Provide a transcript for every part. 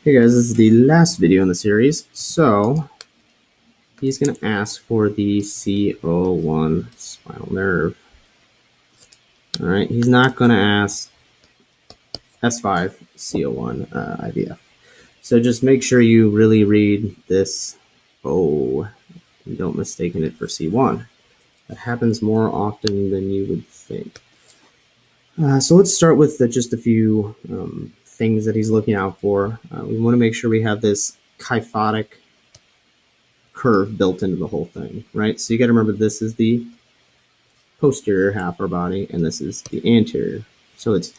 Hey guys, this is the last video in the series. So he's going to ask for the Co1 spinal nerve. All right, he's not going to ask S5 Co1 IVF. So just make sure you really read this O and don't mistaken it for C1. That happens more often than you would think. So let's start with just a few things that he's looking out for. We want to make sure we have this kyphotic curve built into the whole thing, right? So you got to remember this is the posterior half of our body and this is the anterior. So it's,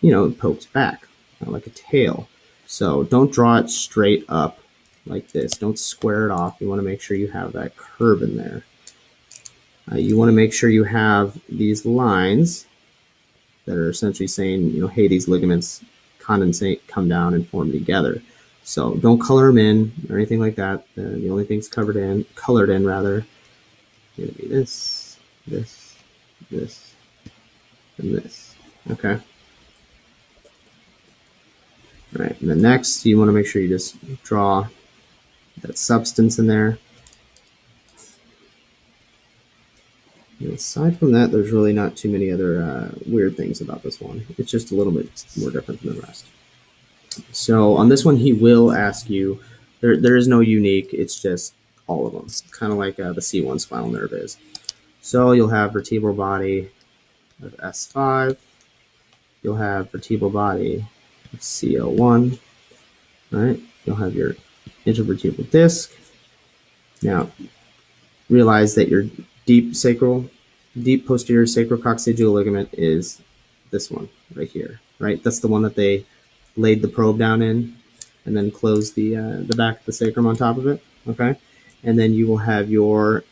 it pokes back like a tail. So don't draw it straight up like this. Don't square it off. You want to make sure you have that curve in there. You want to make sure you have these lines that are essentially saying, hey, these ligaments condensate, come down, and form together. So don't color them in or anything like that. The only things colored in, rather, going to be this, this, this, and this. Okay. All right. And then next, you want to make sure you just draw that substance in there. And aside from that, there's really not too many other weird things about this one. It's just a little bit more different than the rest. So on this one, he will ask you, there is no unique, it's just all of them, kind of like the C1 spinal nerve is. So you'll have vertebral body of S5, you'll have vertebral body of CO1, right? You'll have your intervertebral disc. Now, realize that your deep posterior sacrococcygeal ligament is this one right here, right? That's the one that they laid the probe down in and then closed the back of the sacrum on top of it, okay? And then you will have your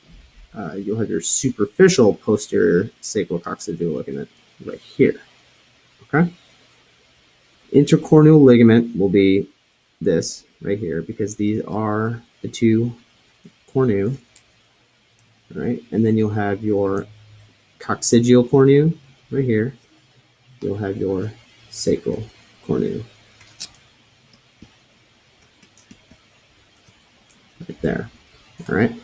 superficial posterior sacrococcygeal ligament right here, okay? Intercorneal ligament will be this right here because these are the two cornu, right? And then you'll have your coccygeal cornu right here. You'll have your sacral cornu right there. All right.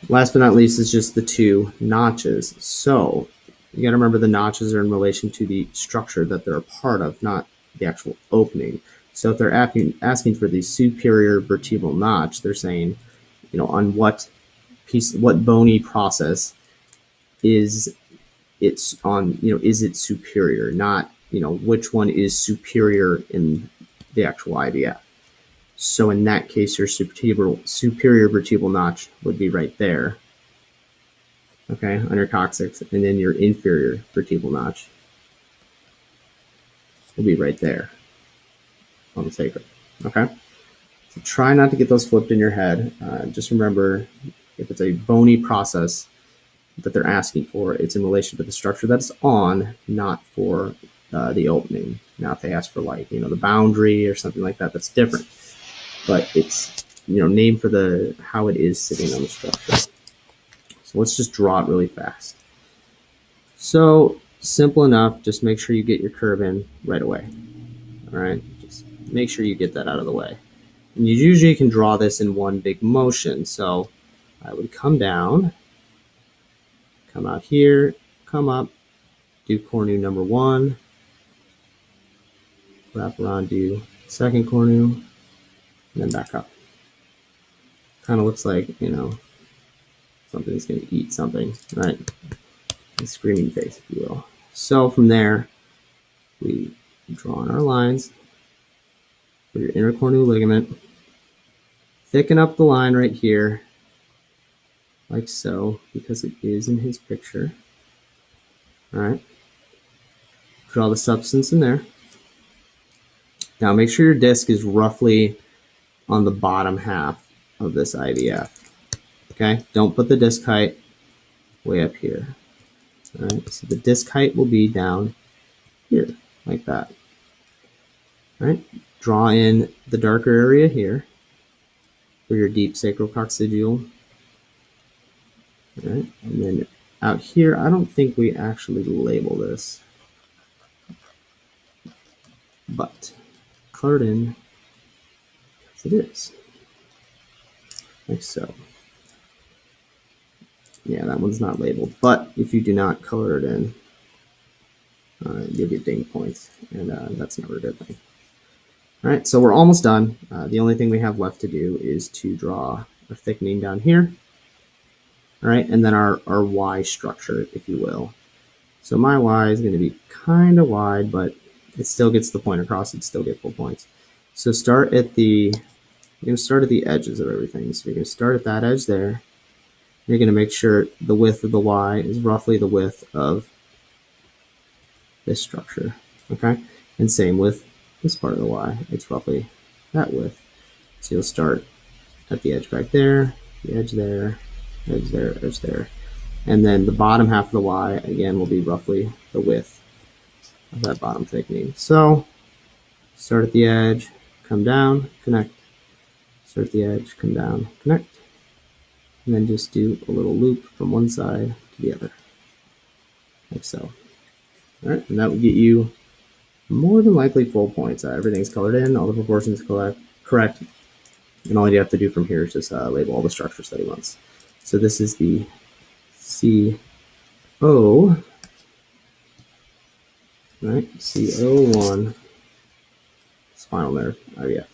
Last but not least is just the two notches. So you got to remember the notches are in relation to the structure that they're a part of, not the actual opening. So if they're asking for the superior vertebral notch, they're saying, on what bony process is it's on, is it superior, not, which one is superior in the actual IVF. So in that case, your superior vertebral notch would be right there, okay, on your coccyx, and then your inferior vertebral notch will be right there on the sacrum, okay? So try not to get those flipped in your head. Just remember, if it's a bony process that they're asking for, it's in relation to the structure that's on, not for the opening. Now, if they ask for like, the boundary or something like that, that's different. But it's, named for how it is sitting on the structure. So let's just draw it really fast. So simple enough, just make sure you get your curve in right away. All right, just make sure you get that out of the way. And you usually can draw this in one big motion. So I would come down, come out here, come up, do cornu number 1, wrap around, do second cornu, and then back up. Kind of looks like, something's going to eat something, right? A screaming face, if you will. So from there, we draw on our lines for your intercorneal ligament. Thicken up the line right here, like so, because it is in his picture. All right. Put all the substance in there. Now make sure your disc is roughly on the bottom half of this IVF. Okay, don't put the disc height way up here. All right, so the disc height will be down here, like that. All right, draw in the darker area here for your deep sacrococcygeal. All right, and then out here, I don't think we actually label this, but color it in it is. Like so. Yeah, that one's not labeled, but if you do not color it in, you'll get ding points, and that's never a good thing. All right, so we're almost done. The only thing we have left to do is to draw our thickening down here. All right, and then our Y structure, if you will. So my Y is going to be kind of wide, but it still gets the point across. It still get full points. So start at the, you're going to start at the edges of everything. So you're going to start at that edge there. You're going to make sure the width of the Y is roughly the width of this structure, okay? And same with this part of the Y. It's roughly that width. So you'll start at the edge back there, the edge there, edge there, edge there. And then the bottom half of the Y, again, will be roughly the width of that bottom thickening. So start at the edge, come down, connect. Start at the edge, come down, connect. And then just do a little loop from one side to the other, like so. All right, and that will get you more than likely full points. Everything's colored in, all the proportions correct, and all you have to do from here is just label all the structures that he wants. So this is the CO, right? CO1 spinal nerve IVF.